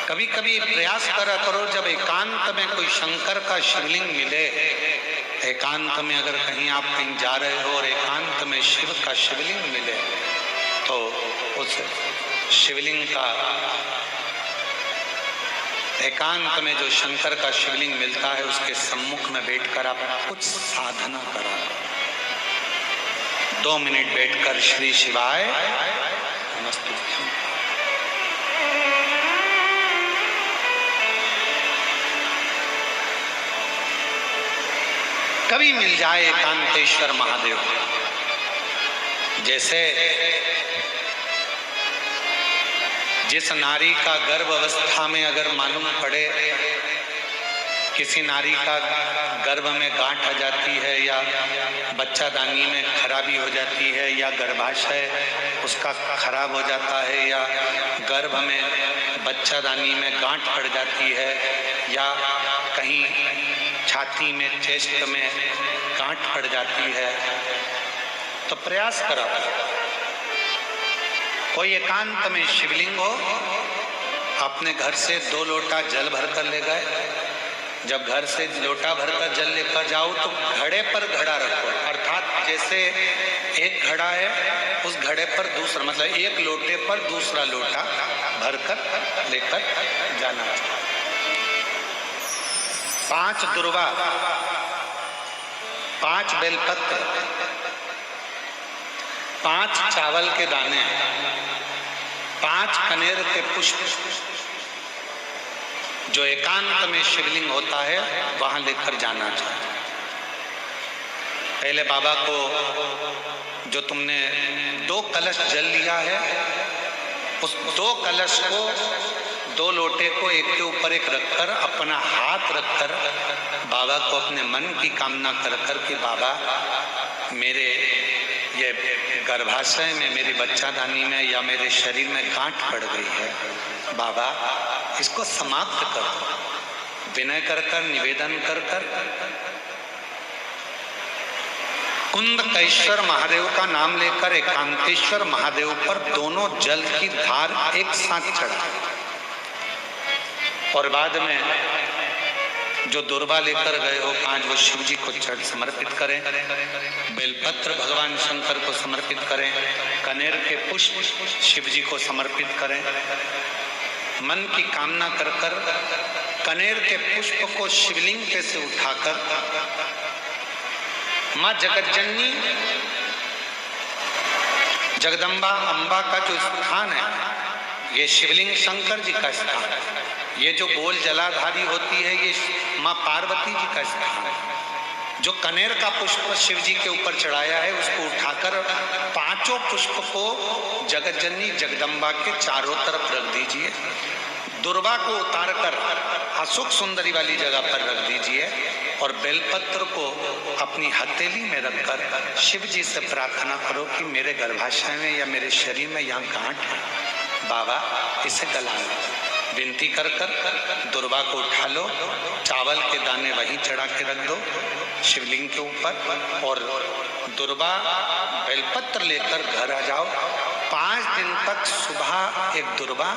कभी कभी प्रयास करा करो, जब एकांत में कोई शंकर का शिवलिंग मिले, एकांत में अगर कहीं आप कहीं जा रहे हो और एकांत में शिव का शिवलिंग मिले, तो उस शिवलिंग का, एकांत में जो शंकर का शिवलिंग मिलता है उसके सम्मुख में बैठकर आप कुछ साधना करा। 2 मिनट बैठकर श्री शिवाय नमस्तुभ्यम। कभी मिल जाए एकांतेश्वर महादेव, जैसे जिस नारी का गर्भ अवस्था में अगर मालूम पड़े, किसी नारी का गर्भ में गांठ आ जाती है या बच्चादानी में खराबी हो जाती है या गर्भाशय उसका खराब हो जाता है या गर्भ में बच्चादानी में गांठ पड़ जाती है या कहीं छाती में चेस्ट में गांठ पड़ जाती है, तो प्रयास करो कोई एकांत में शिवलिंग हो, अपने घर से 2 लोटा जल भर कर ले गए। जब घर से लोटा भरकर जल लेकर जाओ तो घड़े पर घड़ा रखो, अर्थात जैसे एक घड़ा है उस घड़े पर दूसरा, मतलब एक लोटे पर दूसरा लोटा भरकर लेकर जाना। 5 दुर्वा, 5 बेलपत्र, 5 चावल के दाने, 5 कनेर के पुष्प, जो एकांत में शिवलिंग होता है वहां लेकर जाना चाहिए। पहले बाबा को जो तुमने 2 कलश जल लिया है, उस 2 कलश को 2 लोटे को एक के ऊपर एक रखकर अपना हाथ रखकर बाबा को अपने मन की कामना कर कर के, बाबा मेरे ये गर्भाशय में, मेरी बच्चादानी में या मेरे शरीर में गांठ पड़ गई है, बाबा इसको समाप्त कर। विनय कर कर, निवेदन कर कर कुंदकेश्वर महादेव का नाम लेकर एकांतेश्वर महादेव पर दोनों जल की धार एक साथ चढ़ा, और बाद में जो दुर्वा लेकर गए हो 5 वो शिव जी को समर्पित करें, बेलपत्र भगवान शंकर को समर्पित करें, कनेर के पुष्प शिव जी को समर्पित करें। मन की कामना कर कर कनेर के पुष्प को शिवलिंग पे से उठाकर माँ जगतजननी जगदम्बा अम्बा का जो स्थान है, ये शिवलिंग शंकर जी का स्थान है। ये जो गोल जलाधारी होती है ये माँ पार्वती जी का स्थान है। जो कनेर का पुष्प शिव जी के ऊपर चढ़ाया है उसको उठाकर 5 पुष्प को जगतजननी जगदम्बा के चारों तरफ रख दीजिए। दुर्वा को उतारकर अशोक सुंदरी वाली जगह पर रख दीजिए और बेलपत्र को अपनी हथेली में रखकर शिव जी से प्रार्थना करो कि मेरे गर्भाशय में या मेरे शरीर में यहाँ गांठ है, बाबा इसे गला लो। विनती कर कर दुर्वा को उठा लो, चावल के दाने वहीं चढ़ा के रख दो शिवलिंग के ऊपर, और दुर्वा बेलपत्र लेकर घर आ जाओ। 5 दिन तक सुबह एक दुर्वा,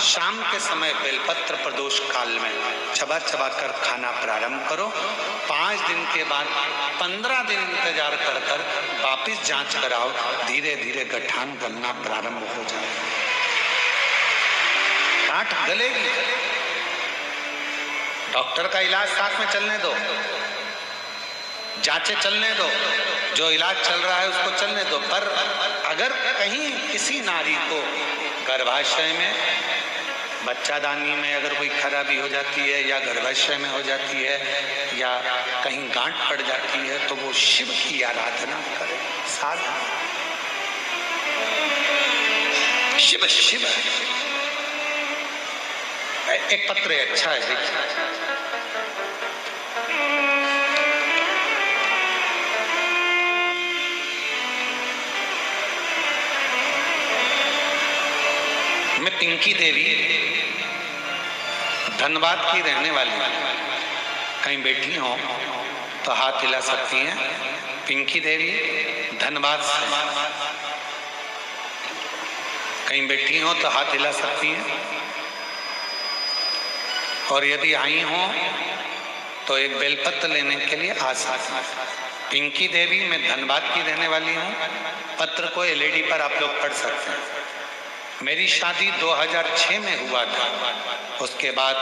शाम के समय बेलपत्र प्रदोष काल में चबा चबा कर खाना प्रारंभ करो। 5 दिन के बाद 15 दिन इंतजार कर कर वापिस जांच कराओ, धीरे धीरे गठान गलना प्रारंभ हो जाए, गांठ गलेगी। डॉक्टर का इलाज साथ में चलने दो, जांचें चलने दो, जो इलाज चल रहा है उसको चलने दो। पर अगर कहीं किसी नारी को गर्भाशय में, बच्चादानी में अगर कोई खराबी हो जाती है या गर्भाशय में हो जाती है या कहीं गांठ पड़ जाती है, तो वो शिव की आराधना करे, साधना। शिव शिव एक पत्र है, अच्छा है, देखिए। मैं पिंकी देवी धनबाद की रहने वाली हूँ, कहीं बैठी हो तो हाथ हिला सकती हैं। पिंकी देवी धनबाद से कहीं बैठी हो तो हाथ हिला सकती हैं। और यदि आई हो तो एक बेलपत्र लेने के लिए आ सकते। पिंकी देवी, मैं धनबाद की रहने वाली हूँ। पत्र को एलईडी पर आप लोग पढ़ सकते हैं। मेरी शादी 2006 में हुआ था। उसके बाद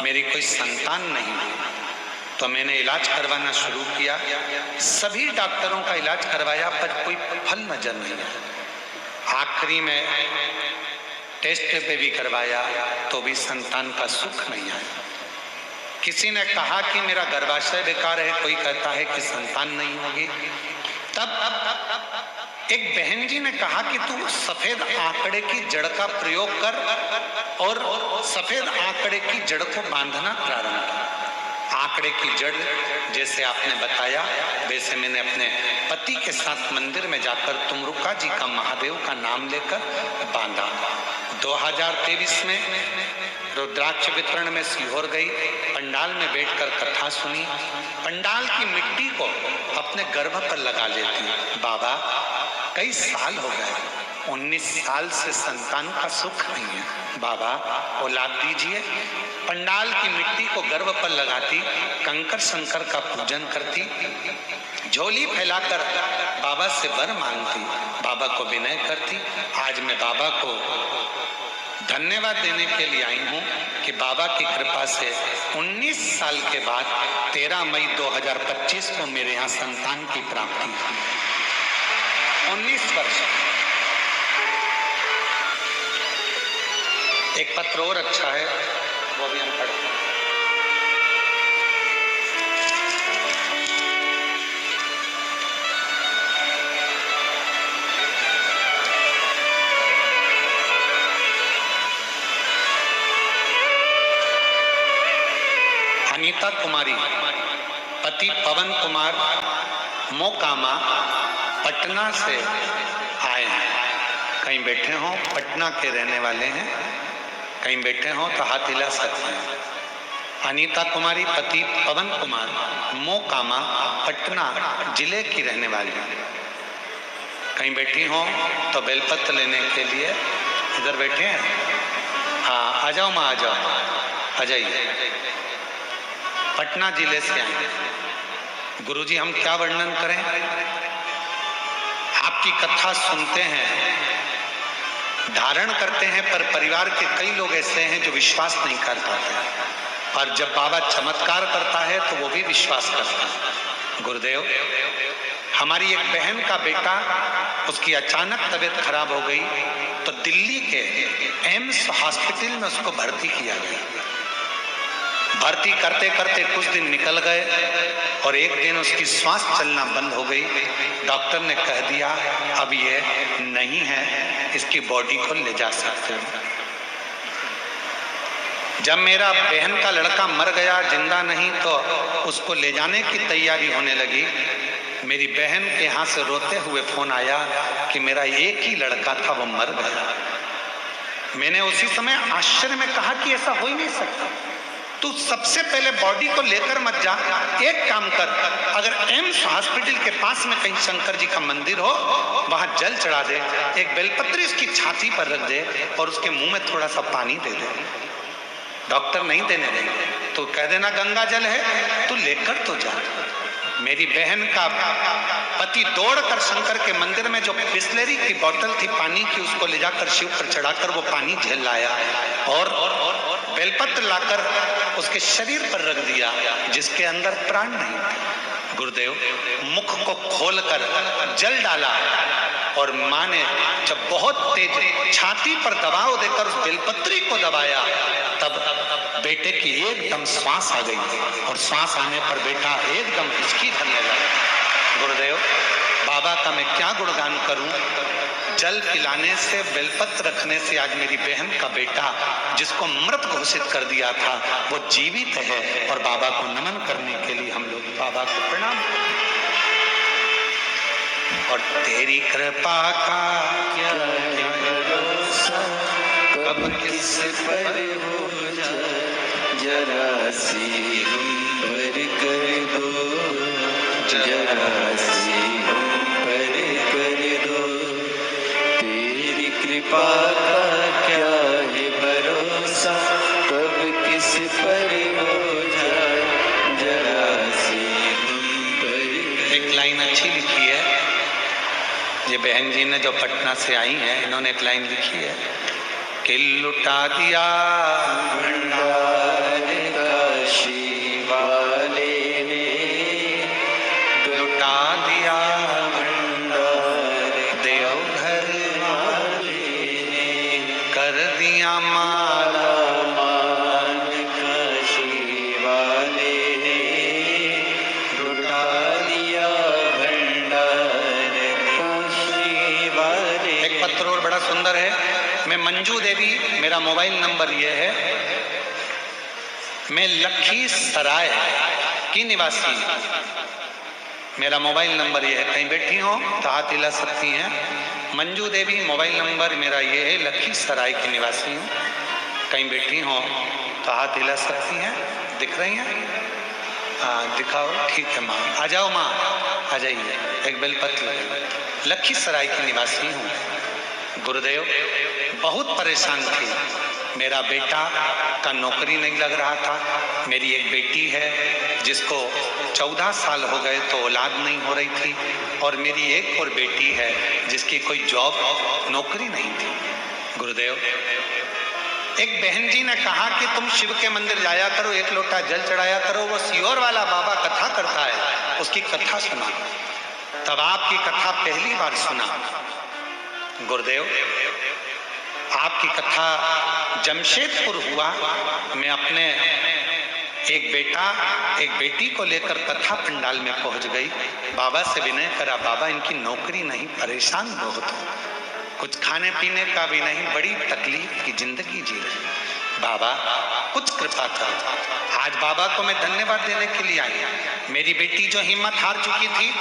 मेरी कोई संतान नहीं हुई, तो मैंने इलाज करवाना शुरू किया। सभी डॉक्टरों का इलाज करवाया पर कोई फल नजर नहीं आया। आखिरी में टेस्ट पे भी करवाया तो भी संतान का सुख नहीं आया। किसी ने कहा कि मेरा गर्भाशय बेकार है, कोई कहता है कि संतान नहीं होगी। तब एक बहन जी ने कहा कि तू सफेद आंकड़े की जड़ का प्रयोग कर और सफेद आंकड़े की जड़ को बांधना प्रारंभ कर। आंकड़े की जड़ जैसे आपने बताया वैसे मैंने अपने पति के साथ मंदिर में जाकर तुमरुका जी का, महादेव का नाम लेकर बांधा। 2023 में रुद्राक्ष वितरण में सीहोर गई, पंडाल में बैठकर कथा सुनी। पंडाल की मिट्टी को अपने गर्भ पर लगा लेती। बाबा कई साल हो गए, 19 साल से संतान का सुख नहीं है, बाबा औलाद दीजिए। पंडाल की मिट्टी को गर्भ पर लगाती, कंकर शंकर का पूजन करती, झोली फैलाकर बाबा से वर मांगती, बाबा को विनय करती। आज मैं बाबा को धन्यवाद देने के लिए आई हूँ कि बाबा की कृपा से 19 साल के बाद 13 मई 2025 को मेरे यहाँ संतान की प्राप्ति। 19 वर्ष। एक पत्र और अच्छा है, वो भी हम पढ़ते हैं। अनीता कुमारी, पति पवन कुमार, मोकामा, पटना से आए हैं। कहीं बैठे हो, पटना के रहने वाले हैं, कहीं बैठे हो तो हाथ हिला सकते हैं। अनीता कुमारी, पति पवन कुमार, मोकामा, पटना जिले की रहने वाली हैं। कहीं बैठी हो तो बेलपत्र लेने के लिए इधर बैठे हैं। हाँ आ जाओ माँ, आ जाओ, आ जाइए। पटना जिले से आए। गुरुजी हम क्या वर्णन करें, आपकी कथा सुनते हैं, धारण करते हैं, पर परिवार के कई लोग ऐसे हैं जो विश्वास नहीं कर पाते, और जब बाबा चमत्कार करता है तो वो भी विश्वास करता है। गुरुदेव, हमारी एक बहन का बेटा, उसकी अचानक तबीयत खराब हो गई तो दिल्ली के एम्स हॉस्पिटल में उसको भर्ती किया गया। भर्ती करते करते कुछ दिन निकल गए और एक दिन उसकी सांस चलना बंद हो गई। डॉक्टर ने कह दिया अब ये नहीं है, इसकी बॉडी को ले जा सकते हो। जब मेरा बहन का लड़का मर गया, जिंदा नहीं, तो उसको ले जाने की तैयारी होने लगी। मेरी बहन के यहाँ से रोते हुए फोन आया कि मेरा एक ही लड़का था, वो मर गया। मैंने उसी समय आश्चर्य में कहा कि ऐसा हो ही नहीं सकता। तू सबसे पहले बॉडी को लेकर मत जा, एक काम कर, अगर एम्स हॉस्पिटल के पास में कहीं शंकर जी का मंदिर हो, वहां जल चढ़ा दे, एक बेलपत्री उसकी छाती पर रख दे और उसके मुंह में थोड़ा सा पानी दे दे। डॉक्टर नहीं देने देंगे तो कह देना गंगा जल है, तू लेकर तो जा। मेरी बहन का पति दौड़कर शंकर के मंदिर में जो बिस्लेरी की बोतल थी पानी की, उसको ले जाकर शिव पर चढ़ाकर वो पानी झेल लाया और बेलपत्र लाकर उसके शरीर पर रख दिया, जिसके अंदर प्राण नहीं था। गुरुदेव, मुख को खोलकर जल डाला और माँ ने जब बहुत तेज छाती पर दबाव देकर उस बेलपत्री को दबाया, तब बेटे की एकदम श्वास आ गई और श्वास आने पर बेटा एकदम हिचकी भरने लगा। गुरुदेव, बाबा का मैं क्या गुणगान करूं। जल पिलाने से, बेलपत्र रखने से आज मेरी बहन का बेटा, जिसको मृत घोषित कर दिया था, वो जीवित है। और बाबा को नमन करने के लिए हम लोग बाबा को प्रणाम। और तेरी कृपा का क्या भरोसा, कब किस पर हो जाए, जरा सी हम पर कर दो, जरा सी हम पर कर दो। तेरी कृपा का क्या है भरोसा, कब किस पर हो जाए जरा सी हम पर। एक लाइन अच्छी लिखी है, ये बहन जी ने जो पटना से आई हैं, इन्होंने एक लाइन लिखी है कि लुटा दिया भंडार काशी वाले ने, लुटा दिया भंडार देवघर वाले ने, कर दिया माला मान काशी वाले ने, लुटा दिया भंडार काशी वाले। एक पत्र और बड़ा सुंदर है। मैं मंजू देवी, मेरा मोबाइल नंबर ये है, मैं लखीसराय की निवासी हूँ। मेरा मोबाइल नंबर ये है, कहीं बैठी हो तो हाथ हिला सकती हैं। मंजू देवी मोबाइल नंबर मेरा ये है, लखीसराय की निवासी हूँ। कहीं बैठी हो तो हाथ हिला सकती हैं। दिख रही हैं? हाँ दिखाओ, ठीक है माँ, आ जाओ माँ, आ जाइए। एक बेलपत्र, लखीसराय की निवासी हूँ। गुरुदेव बहुत परेशान थी, मेरा बेटा का नौकरी नहीं लग रहा था। मेरी एक बेटी है जिसको 14 साल हो गए तो औलाद नहीं हो रही थी, और मेरी एक और बेटी है जिसकी कोई जॉब नौकरी नहीं थी। गुरुदेव एक बहन जी ने कहा कि तुम शिव के मंदिर जाया करो, एक लोटा जल चढ़ाया करो, वो सियोर वाला बाबा कथा करता है, उसकी कथा सुना। तब आपकी कथा पहली बार सुना। गुरुदेव आपकी कथा जमशेदपुर हुआ, मैं अपने एक बेटा एक बेटी को लेकर कथा पंडाल में पहुंच गई। बाबा से विनय करा, बाबा इनकी नौकरी नहीं, परेशान बहुत हो, कुछ खाने पीने का भी नहीं, बड़ी तकलीफ की जिंदगी जी रही। बाबा कुछ कृपा करो। आज बाबा को मैं धन्यवाद देने के लिए आई। मेरी बेटी जो हिम्मत हार चुकी थी,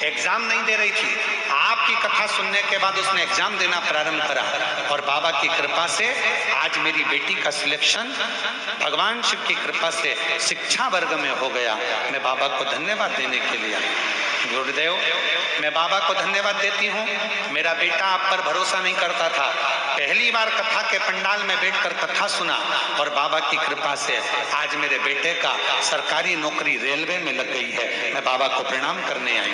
एग्जाम नहीं दे रही थी, आपकी कथा सुनने के बाद उसने एग्जाम देना प्रारंभ करा, और बाबा की कृपा से आज मेरी बेटी का सिलेक्शन भगवान शिव की कृपा से शिक्षा वर्ग में हो गया। मैं बाबा को धन्यवाद देने के लिए आई। गुरुदेव मैं बाबा को धन्यवाद देती हूँ। मेरा बेटा आप पर भरोसा नहीं करता था, पहली बार कथा के पंडाल में बैठकर कथा सुना, और बाबा की कृपा से आज मेरे बेटे का सरकारी नौकरी रेलवे में लग गई है। मैं बाबा को प्रणाम करने आई।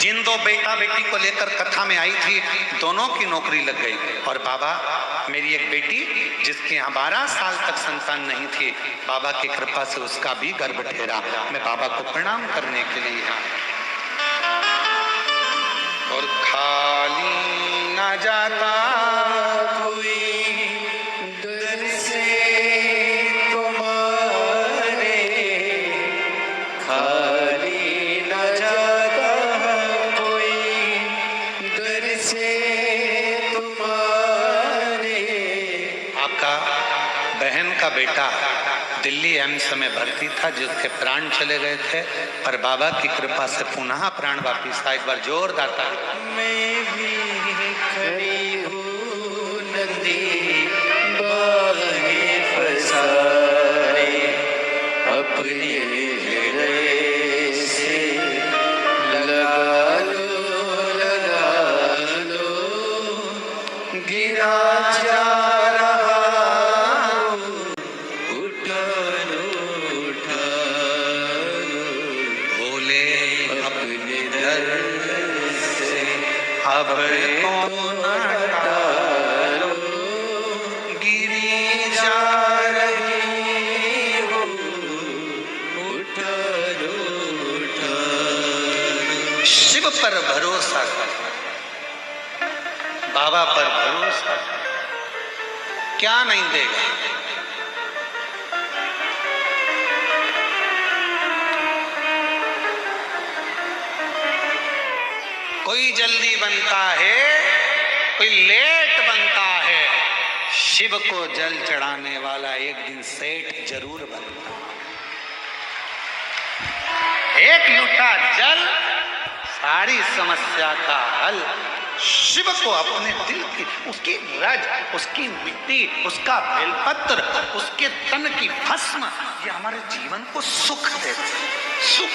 जिन दो बेटा बेटी को लेकर कथा में आई थी, दोनों की नौकरी लग गई, और बाबा मेरी एक बेटी जिसके यहाँ 12 साल तक संतान नहीं थी, बाबा की कृपा से उसका भी गर्भ ठहरा। मैं बाबा को प्रणाम करने के लिए यहाँ, और खाली न जाता कोई दर से तुम्हारे, खाली न जाता कोई दर से तुम्हारे। आपका बहन का बेटा दिल्ली एम्स में भर्ती था, जिसके प्राण चले गए थे, पर बाबा की कृपा से पुनः प्राण वापिस आया। एक बार जोरदार ताली। मैं भी खड़ी हूँ नदी बाहें फसाए, अपने हृदय से लगा लो, गिरा जा रहा हूँ, उठा लो, भोले अपने दर से अब कौन डालो, गिरी जा रही हो, उठा लो, शिव पर भरोसा कर, बाबा पर भरोसा कर, क्या नहीं देगा। कोई जल्दी बनता है, कोई लेट बनता है, शिव को जल चढ़ाने वाला एक दिन सेठ जरूर बनता है। एक लूटा जल सारी समस्या का हल। शिव को अपने दिल की, उसकी रज, उसकी मिट्टी, उसका बेलपत्र, उसके तन की भस्म, ये हमारे जीवन को सुख देते, सुख।